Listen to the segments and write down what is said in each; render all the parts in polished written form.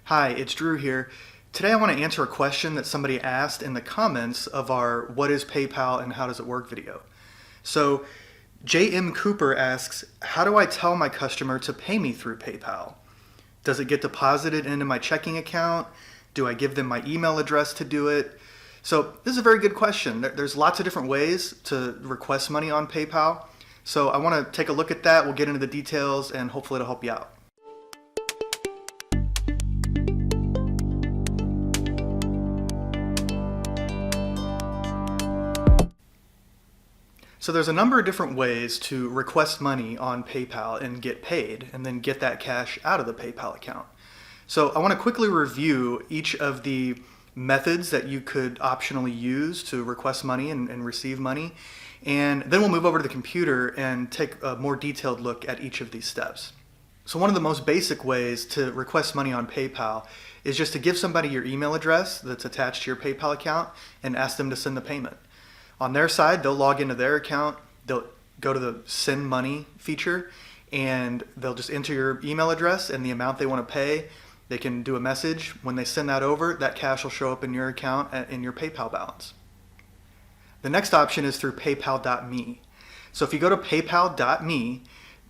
Hi, it's Drew here. Today I want to answer a question that somebody asked in the comments of our What is PayPal and How Does It Work video. So J.M. Cooper asks, how do I tell my customer to pay me through PayPal? Does it get deposited into my checking account? Do I give them my email address to do it? So this is a very good question. There's lots of different ways to request money on PayPal. So I want to take a look at that. We'll get into the details and hopefully it'll help you out. So there's a number of different ways to request money on PayPal and get paid and then get that cash out of the PayPal account. So I want to quickly review each of the methods that you could optionally use to request money and receive money. And then we'll move over to the computer and take a more detailed look at each of these steps. So one of the most basic ways to request money on PayPal is just to give somebody your email address that's attached to your PayPal account and ask them to send the payment. On their side, they'll log into their account, they'll go to the send money feature, and they'll just enter your email address and the amount they want to pay. They can do a message. When they send that over, that cash will show up in your account in your PayPal balance. The next option is through paypal.me. So if you go to paypal.me,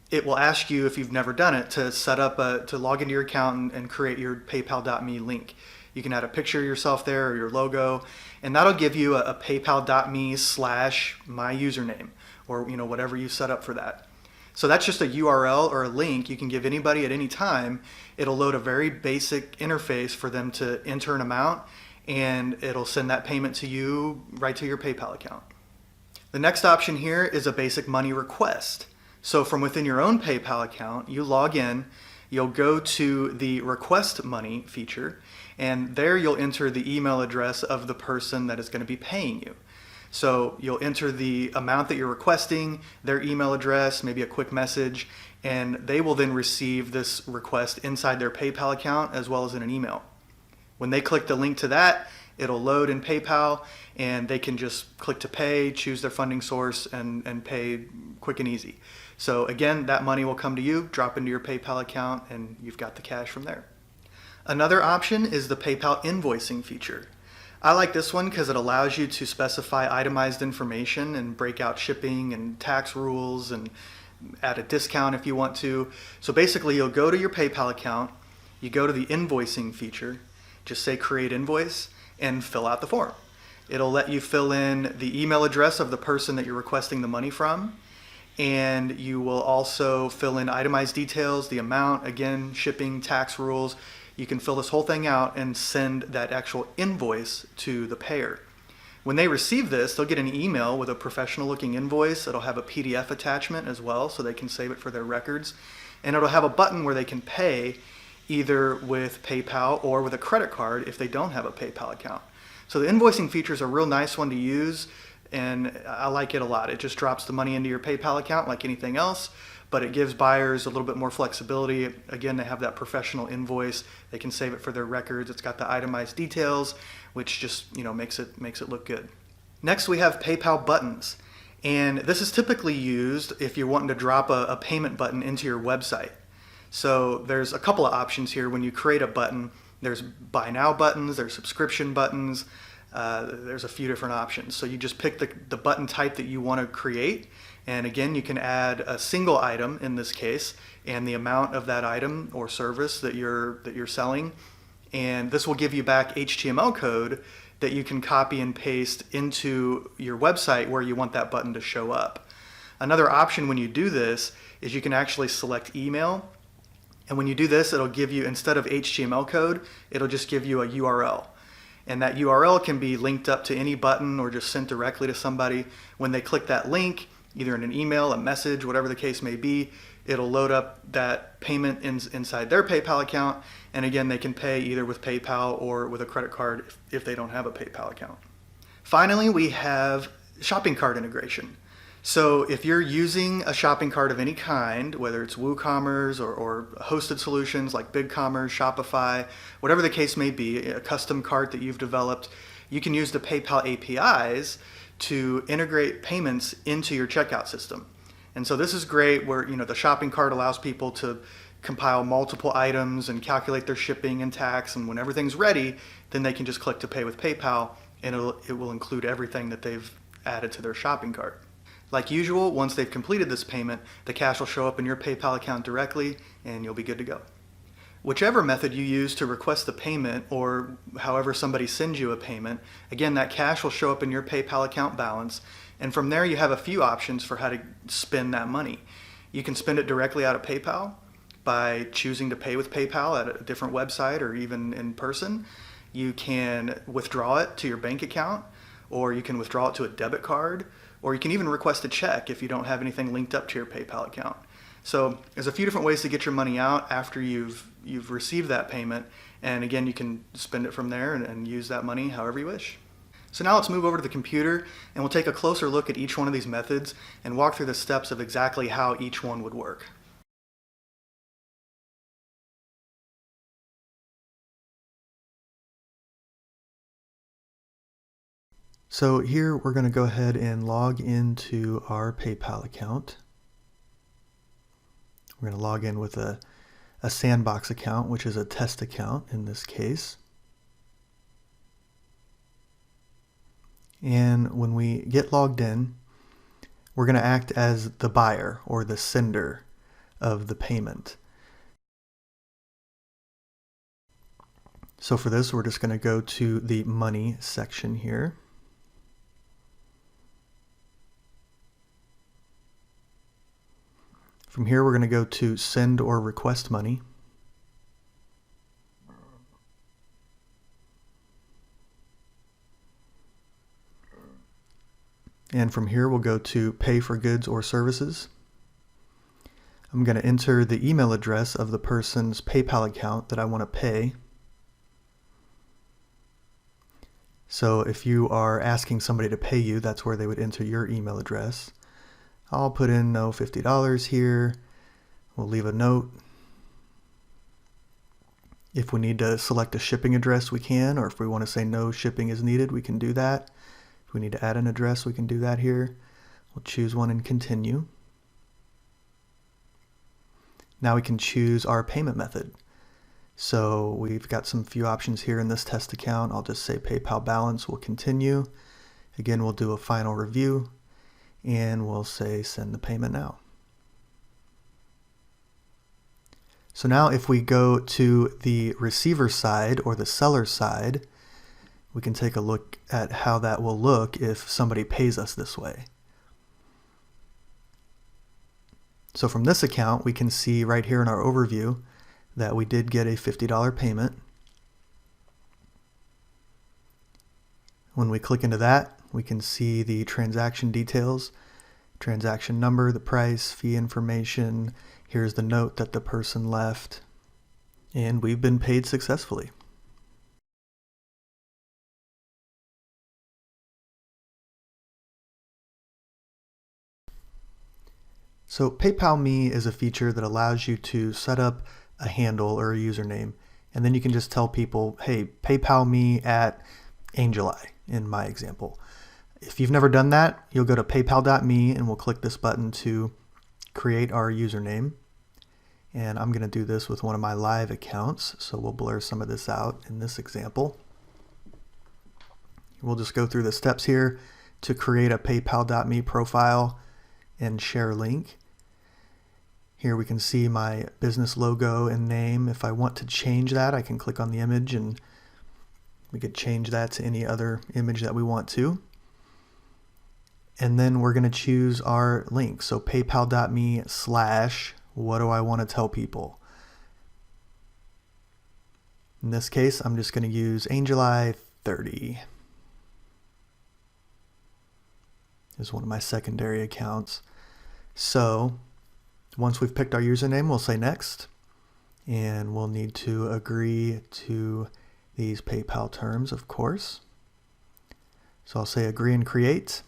it will ask you, if you've never done it, to set up to log into your account and create your paypal.me link. You can add a picture of yourself there or your logo, and that'll give you a paypal.me/my username, or whatever you set up for that. So that's just a URL or a link you can give anybody at any time. It'll load a very basic interface for them to enter an amount, and it'll send that payment to you right to your PayPal account. The next option here is a basic money request. So from within your own PayPal account, you log in, you'll go to the request money feature, and there you'll enter the email address of the person that is going to be paying you. So you'll enter the amount that you're requesting, their email address, maybe a quick message, and they will then receive this request inside their PayPal account as well as in an email. When they click the link to that, it'll load in PayPal, and they can just click to pay, choose their funding source, and pay quick and easy. So again, that money will come to you, drop into your PayPal account, and you've got the cash from there. Another option is the PayPal invoicing feature. I like this one because it allows you to specify itemized information and break out shipping and tax rules and add a discount if you want to. So basically you'll go to your PayPal account, you go to the invoicing feature, just say create invoice, and fill out the form. It'll let you fill in the email address of the person that you're requesting the money from, and you will also fill in itemized details, the amount, again, shipping, tax rules. You can fill this whole thing out and send that actual invoice to the payer. When they receive this, they'll get an email with a professional looking invoice. It'll have a PDF attachment as well, so they can save it for their records. And it'll have a button where they can pay either with PayPal or with a credit card if they don't have a PayPal account. So the invoicing feature is a real nice one to use, and I like it a lot. It just drops the money into your PayPal account like anything else, but it gives buyers a little bit more flexibility. Again, they have that professional invoice. They can save it for their records. It's got the itemized details, which just makes it look good. Next, we have PayPal buttons, and this is typically used if you're wanting to drop a payment button into your website. So there's a couple of options here. When you create a button, there's buy now buttons, there's subscription buttons. There's a few different options. So you just pick the button type that you want to create. And again, you can add a single item in this case and the amount of that item or service that you're selling. And this will give you back HTML code that you can copy and paste into your website where you want that button to show up. Another option when you do this is you can actually select email. And when you do this, it'll give you, instead of HTML code, it'll just give you a URL. And that URL can be linked up to any button or just sent directly to somebody. When they click that link, either in an email, a message, whatever the case may be, it'll load up that payment inside their PayPal account. And again, they can pay either with PayPal or with a credit card if they don't have a PayPal account. Finally, we have shopping cart integration. So if you're using a shopping cart of any kind, whether it's WooCommerce or hosted solutions like BigCommerce, Shopify, whatever the case may be, a custom cart that you've developed, you can use the PayPal APIs to integrate payments into your checkout system. And so this is great where the shopping cart allows people to compile multiple items and calculate their shipping and tax. And when everything's ready, then they can just click to pay with PayPal, and it will include everything that they've added to their shopping cart. Like usual, once they've completed this payment, the cash will show up in your PayPal account directly, and you'll be good to go. Whichever method you use to request the payment, or however somebody sends you a payment, again, that cash will show up in your PayPal account balance, and from there you have a few options for how to spend that money. You can spend it directly out of PayPal by choosing to pay with PayPal at a different website or even in person. You can withdraw it to your bank account, or you can withdraw it to a debit card, or you can even request a check if you don't have anything linked up to your PayPal account. So there's a few different ways to get your money out after you've received that payment, and again, you can spend it from there and use that money however you wish. So now let's move over to the computer, and we'll take a closer look at each one of these methods and walk through the steps of exactly how each one would work. So here we're going to go ahead and log into our PayPal account. We're going to log in with a sandbox account, which is a test account in this case. And when we get logged in, we're going to act as the buyer or the sender of the payment. So for this, we're just going to go to the money section here. From here, we're going to go to send or request money. And from here, we'll go to pay for goods or services. I'm going to enter the email address of the person's PayPal account that I want to pay. So if you are asking somebody to pay you, that's where they would enter your email address. I'll put in no $50 here. We'll leave a note. If we need to select a shipping address, we can, or if we want to say no shipping is needed, we can do that. If we need to add an address, we can do that here. We'll choose one and continue. Now we can choose our payment method. So we've got some few options here in this test account. I'll just say PayPal balance. We'll continue. Again, we'll do a final review, and we'll say send the payment now. So now if we go to the receiver side or the seller side, we can take a look at how that will look if somebody pays us this way. So from this account, we can see right here in our overview that we did get a $50 payment. When we click into that, we can see the transaction details, transaction number, the price, fee information. Here's the note that the person left, and we've been paid successfully. So PayPal Me is a feature that allows you to set up a handle or a username, and then you can just tell people, hey, PayPal me at Angel Eye in my example. If you've never done that, you'll go to paypal.me and we'll click this button to create our username. And I'm going to do this with one of my live accounts, so we'll blur some of this out in this example. We'll just go through the steps here to create a paypal.me profile and share link. Here we can see my business logo and name. If I want to change that, I can click on the image and we could change that to any other image that we want to. And then we're going to choose our link. So paypal.me/ what do I want to tell people? In this case, I'm just going to use Angel Eye 30 as one of my secondary accounts. So once we've picked our username, we'll say next, and we'll need to agree to these PayPal terms, of course. So I'll say agree and create.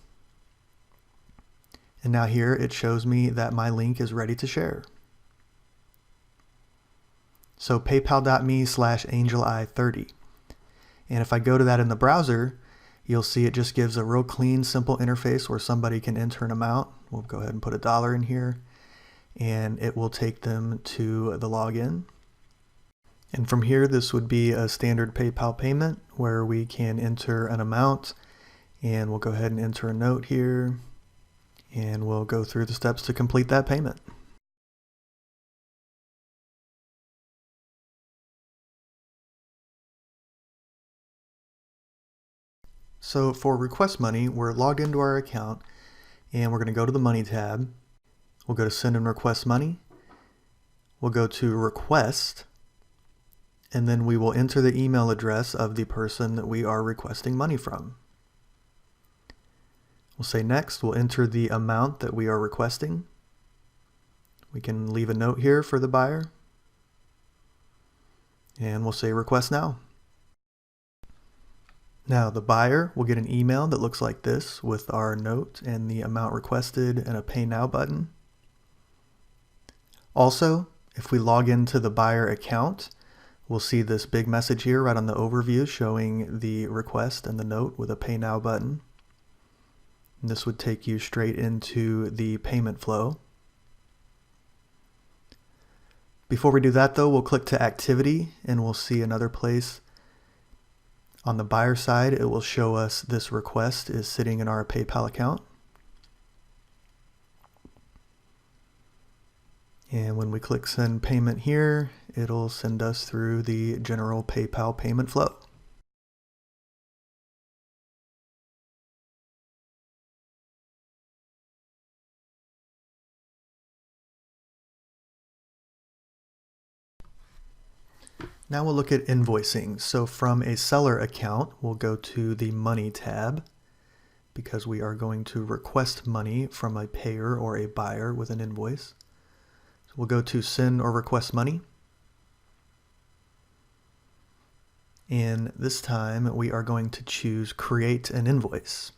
And now here it shows me that my link is ready to share. So paypal.me/AngelEye30. And if I go to that in the browser, you'll see it just gives a real clean, simple interface where somebody can enter an amount. We'll go ahead and put $1 in here. and it will take them to the login. And from here, this would be a standard PayPal payment where we can enter an amount, and we'll go ahead and enter a note here, and we'll go through the steps to complete that payment. So for request money, we're logged into our account, and we're going to go to the Money tab. We'll go to Send and Request Money. We'll go to Request, and then we will enter the email address of the person that we are requesting money from. We'll say Next. We'll enter the amount that we are requesting. We can leave a note here for the buyer, and we'll say Request Now. Now the buyer will get an email that looks like this with our note and the amount requested and a Pay Now button. Also, if we log into the buyer account, we'll see this big message here right on the overview showing the request and the note with a Pay Now button. And this would take you straight into the payment flow. Before we do that though, we'll click to Activity and we'll see another place. On the buyer side, it will show us this request is sitting in our PayPal account. And when we click Send Payment here, it'll send us through the general PayPal payment flow. Now we'll look at invoicing. So from a seller account, we'll go to the Money tab because we are going to request money from a payer or a buyer with an invoice. So we'll go to Send or Request Money. And this time we are going to choose Create an Invoice.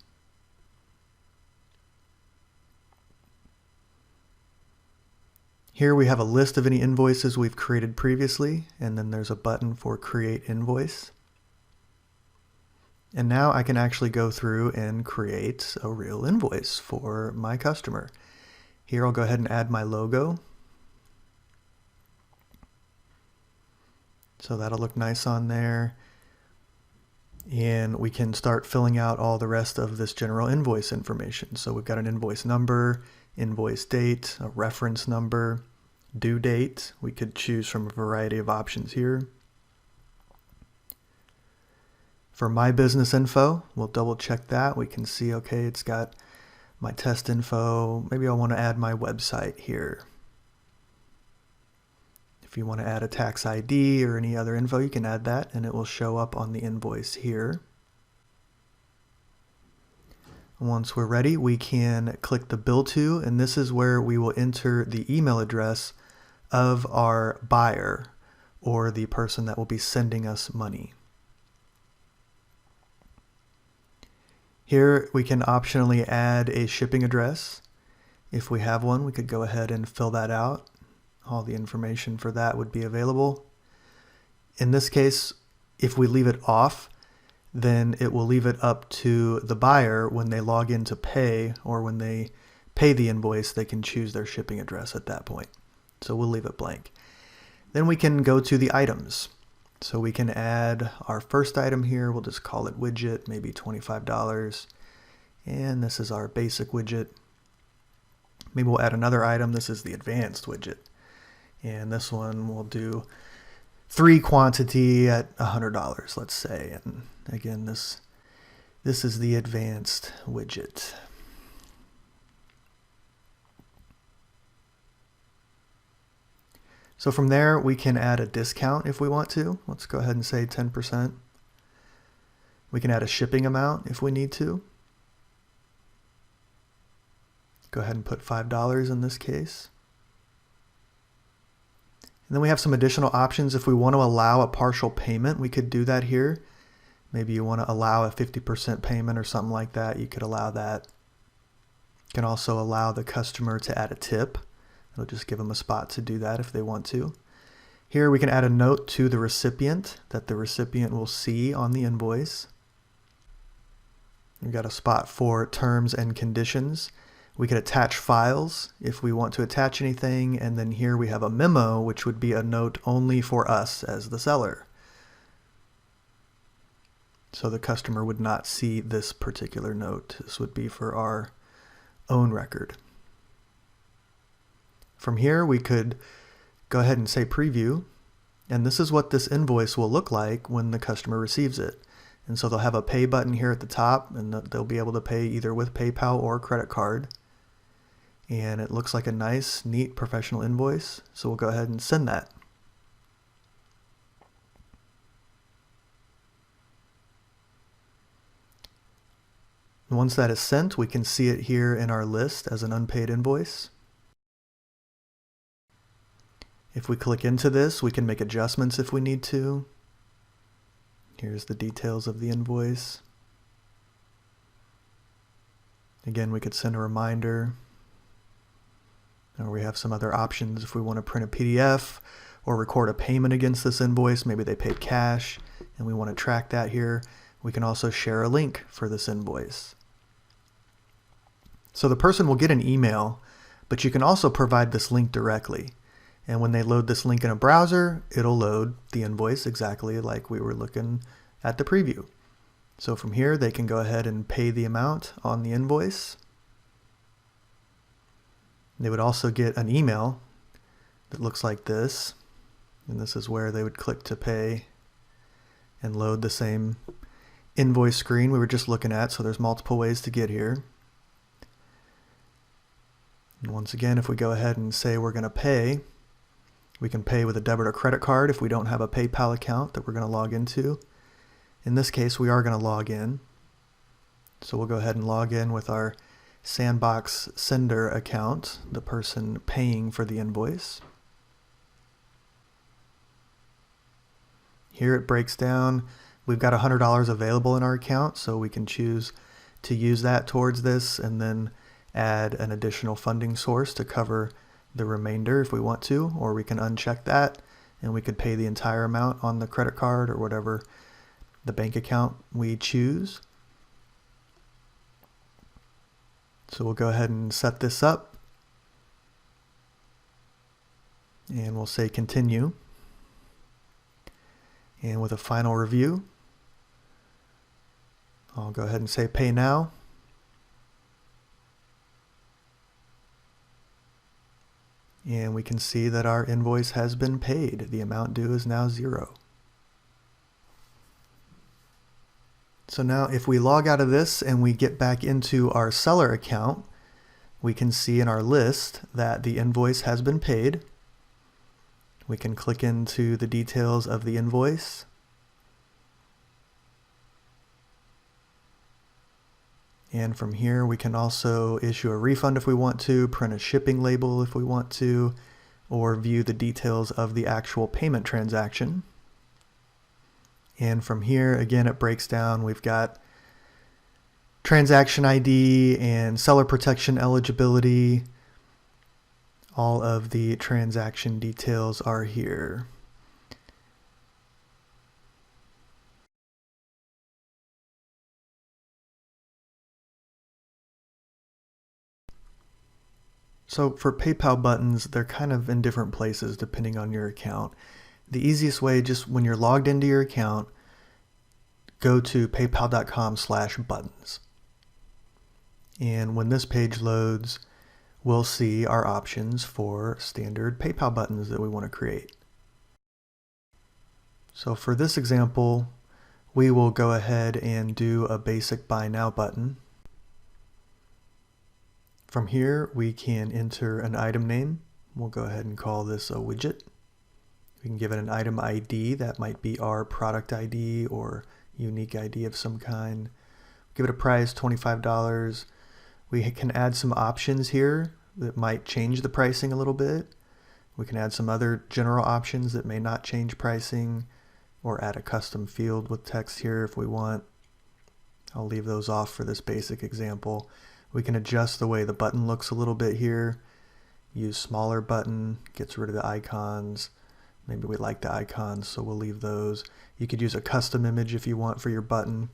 Here we have a list of any invoices we've created previously, and then there's a button for Create Invoice. And now I can actually go through and create a real invoice for my customer. Here I'll go ahead and add my logo. So that'll look nice on there. And we can start filling out all the rest of this general invoice information. So we've got an invoice number, invoice date, a reference number, due date. We could choose from a variety of options here. For my business info, we'll double check that. We can see, okay, it's got my test info. Maybe I want to add my website here. If you want to add a tax ID or any other info, you can add that and it will show up on the invoice here. Once we're ready, we can click the Bill To, and this is where we will enter the email address of our buyer or the person that will be sending us money. Here we can optionally add a shipping address. If we have one, we could go ahead and fill that out. All the information for that would be available. In this case, if we leave it off, then it will leave it up to the buyer when they log in to pay, or when they pay the invoice, they can choose their shipping address at that point. So we'll leave it blank. Then we can go to the items. So we can add our first item here. We'll just call it widget, maybe $25. And this is our basic widget. Maybe we'll add another item. This is the advanced widget. And this one we'll do 3 quantity at $100, let's say. And again, this is the advanced widget. So from there, we can add a discount if we want to. Let's go ahead and say 10%. We can add a shipping amount if we need to. Go ahead and put $5 in this case. And then we have some additional options. If we want to allow a partial payment, we could do that here. Maybe you want to allow a 50% payment or something like that. You could allow that. You can also allow the customer to add a tip. It'll just give them a spot to do that if they want to. Here we can add a note to the recipient that the recipient will see on the invoice. We've got a spot for terms and conditions. We could attach files if we want to attach anything, and then here we have a memo, which would be a note only for us as the seller. So the customer would not see this particular note. This would be for our own record. From here, we could go ahead and say preview, and this is what this invoice will look like when the customer receives it. And so they'll have a pay button here at the top, and they'll be able to pay either with PayPal or credit card. And it looks like a nice, neat, professional invoice. So we'll go ahead and send that. Once that is sent, we can see it here in our list as an unpaid invoice. If we click into this, we can make adjustments if we need to. Here's the details of the invoice. Again, we could send a reminder. Or we have some other options if we want to print a PDF or record a payment against this invoice. Maybe they paid cash and we want to track that here. We can also share a link for this invoice. So the person will get an email, but you can also provide this link directly. And when they load this link in a browser, it'll load the invoice exactly like we were looking at the preview. So from here, they can go ahead and pay the amount on the invoice. They would also get an email that looks like this, and this is where they would click to pay and load the same invoice screen we were just looking at. So there's multiple ways to get here. And once again, if we go ahead and say we're going to pay, we can pay with a debit or credit card if we don't have a PayPal account that we're going to log into. In this case, we are going to log in. So we'll go ahead and log in with our Sandbox sender account, the person paying for the invoice. Here it breaks down. We've got $100 available in our account, so we can choose to use that towards this and then add an additional funding source to cover the remainder if we want to, or we can uncheck that and we could pay the entire amount on the credit card or whatever the bank account we choose. So we'll go ahead and set this up and we'll say continue. And with a final review, I'll go ahead and say pay now. And we can see that our invoice has been paid. The amount due is now 0. So now if we log out of this and we get back into our seller account, we can see in our list that the invoice has been paid. We can click into the details of the invoice. And from here we can also issue a refund if we want to, print a shipping label if we want to, or view the details of the actual payment transaction. And from here, again, it breaks down. We've got transaction ID and seller protection eligibility. All of the transaction details are here. So for PayPal buttons, they're kind of in different places depending on your account. The easiest way, just when you're logged into your account, go to paypal.com/buttons. And when this page loads, we'll see our options for standard PayPal buttons that we want to create. So for this example, we will go ahead and do a basic Buy Now button. From here, we can enter an item name. We'll go ahead and call this a widget. We can give it an item ID. That might be our product ID or unique ID of some kind. Give it a price, $25. We can add some options here that might change the pricing a little bit. We can add some other general options that may not change pricing, or add a custom field with text here if we want. I'll leave those off for this basic example. We can adjust the way the button looks a little bit here. Use smaller button, gets rid of the icons. Maybe we like the icons, so we'll leave those. You could use a custom image if you want for your button.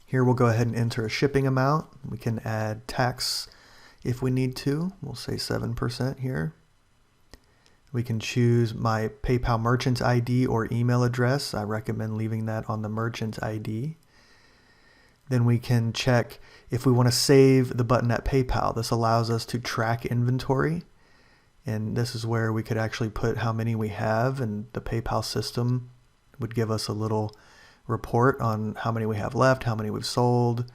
Here we'll go ahead and enter a shipping amount. We can add tax if we need to. We'll say 7% here. We can choose my PayPal merchant ID or email address. I recommend leaving that on the merchant ID. Then we can check if we want to save the button at PayPal. This allows us to track inventory. And this is where we could actually put how many we have, and the PayPal system would give us a little report on how many we have left, how many we've sold.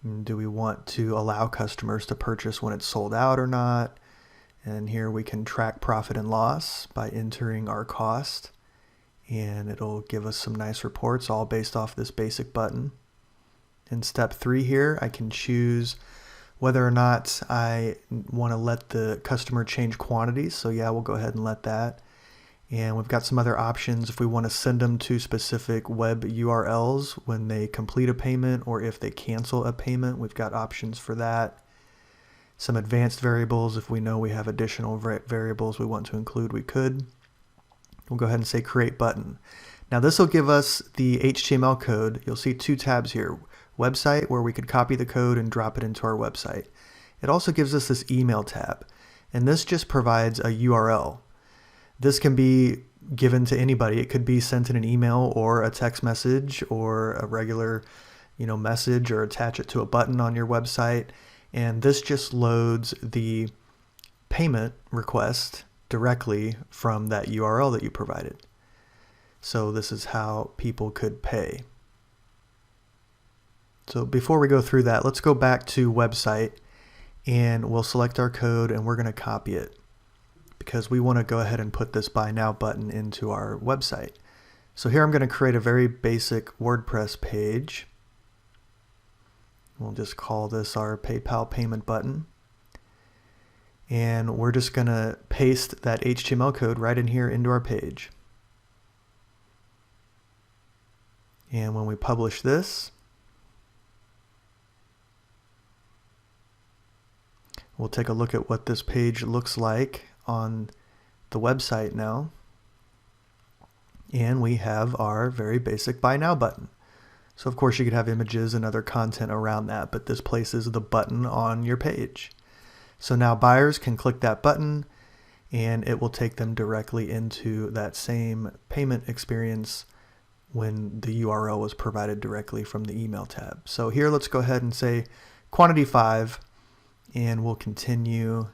And do we want to allow customers to purchase when it's sold out or not? And here we can track profit and loss by entering our cost, and it'll give us some nice reports all based off this basic button. In step 3 here, I can choose whether or not I want to let the customer change quantities. So yeah, we'll go ahead and let that. And we've got some other options if we want to send them to specific web URLs when they complete a payment, or if they cancel a payment, we've got options for that. Some advanced variables, if we know we have additional variables we want to include, we could. We'll go ahead and say create button. Now this will give us the HTML code. You'll see 2 tabs here. Website, where we could copy the code and drop it into our website. It also gives us this email tab, and this just provides a URL. This can be given to anybody. It could be sent in an email or a text message or a regular, message, or attach it to a button on your website. And this just loads the payment request directly from that URL that you provided. So this is how people could pay. So before we go through that, let's go back to website, and we'll select our code, and we're going to copy it because we want to go ahead and put this buy now button into our website. So here I'm going to create a very basic WordPress page. We'll just call this our PayPal payment button. And we're just going to paste that HTML code right in here into our page. And when we publish this, we'll take a look at what this page looks like on the website now. And we have our very basic buy now button. So of course you could have images and other content around that, but this places the button on your page. So now buyers can click that button, and it will take them directly into that same payment experience when the URL was provided directly from the email tab. So here let's go ahead and say quantity 5, and we'll continue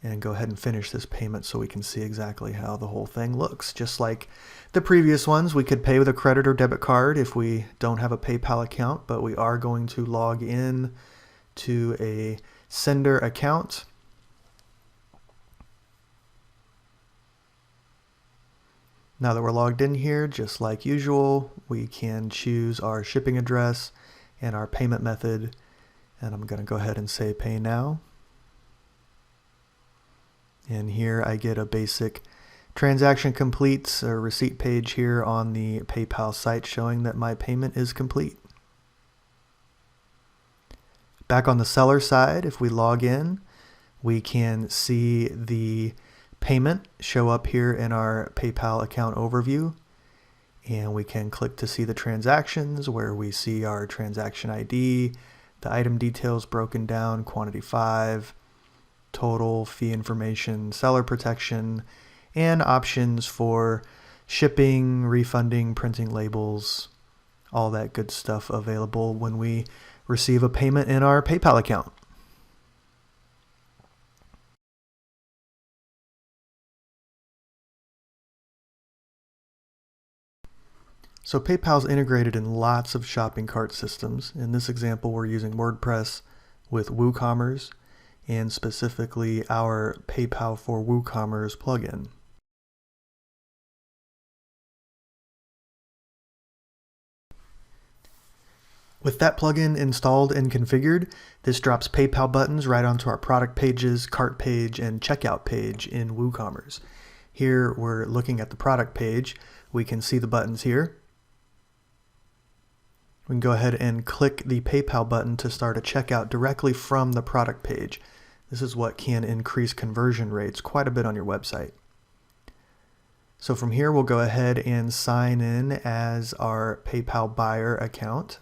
and go ahead and finish this payment so we can see exactly how the whole thing looks. Just like the previous ones, we could pay with a credit or debit card if we don't have a PayPal account, but we are going to log in to a sender account. Now that we're logged in here, just like usual, we can choose our shipping address and our payment method, and I'm going to go ahead and say pay now. And here I get a basic transaction complete or receipt page here on the PayPal site showing that my payment is complete. Back on the seller side, if we log in, we can see the payment show up here in our PayPal account overview. And we can click to see the transactions, where we see our transaction ID, the item details broken down, quantity 5, total, fee information, seller protection, and options for shipping, refunding, printing labels, all that good stuff available when we receive a payment in our PayPal account. So PayPal's integrated in lots of shopping cart systems. In this example, we're using WordPress with WooCommerce, and specifically our PayPal for WooCommerce plugin. With that plugin installed and configured, this drops PayPal buttons right onto our product pages, cart page, and checkout page in WooCommerce. Here we're looking at the product page. We can see the buttons here. We can go ahead and click the PayPal button to start a checkout directly from the product page. This is what can increase conversion rates quite a bit on your website. So from here, we'll go ahead and sign in as our PayPal buyer account.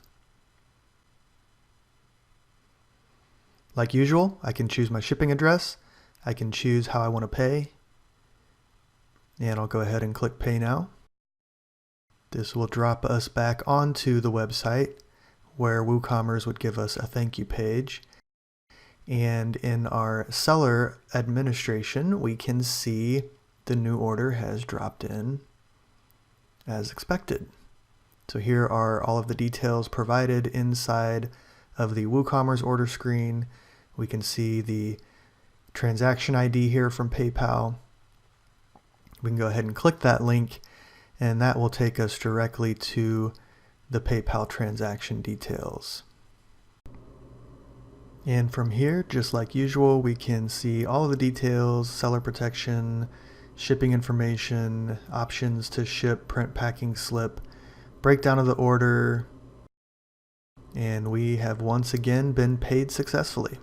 Like usual, I can choose my shipping address. I can choose how I want to pay. And I'll go ahead and click Pay Now. This will drop us back onto the website where WooCommerce would give us a thank you page. And in our seller administration, we can see the new order has dropped in as expected. So here are all of the details provided inside of the WooCommerce order screen. We can see the transaction ID here from PayPal. We can go ahead and click that link, and that will take us directly to the PayPal transaction details. And from here, just like usual, we can see all of the details, seller protection, shipping information, options to ship, print packing slip, breakdown of the order, and we have once again been paid successfully.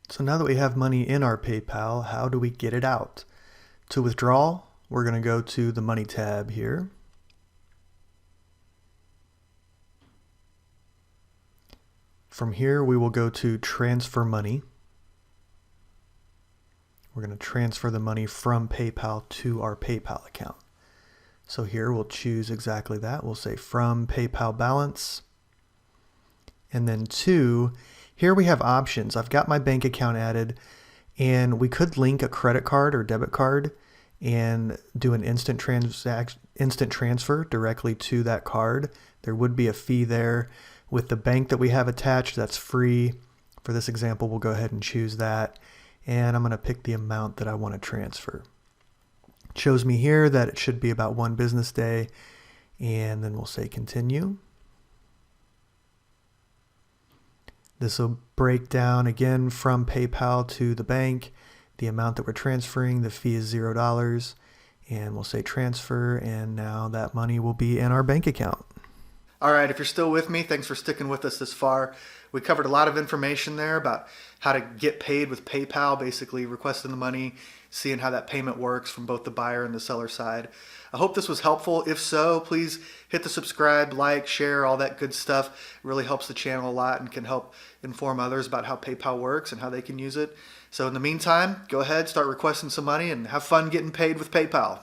So now that we have money in our PayPal, how do we get it out? To withdraw, we're going to go to the Money tab here. From here, we will go to Transfer Money. We're going to transfer the money from PayPal to our PayPal account. So here we'll choose exactly that. We'll say From PayPal Balance. And then to, here we have options. I've got my bank account added, and we could link a credit card or debit card and do an instant transfer directly to that card. There would be a fee there. With the bank that we have attached, that's free. For this example, we'll go ahead and choose that. And I'm going to pick the amount that I want to transfer. It shows me here that it should be about 1 business day. And then we'll say continue. This will break down again from PayPal to the bank. The amount that we're transferring, the fee is $0. And we'll say transfer. And now that money will be in our bank account. All right, if you're still with me, thanks for sticking with us this far. We covered a lot of information there about how to get paid with PayPal, basically requesting the money, seeing how that payment works from both the buyer and the seller side. I hope this was helpful. If so, please hit the subscribe, like, share, all that good stuff. It really helps the channel a lot and can help inform others about how PayPal works and how they can use it. So in the meantime, go ahead, start requesting some money and have fun getting paid with PayPal.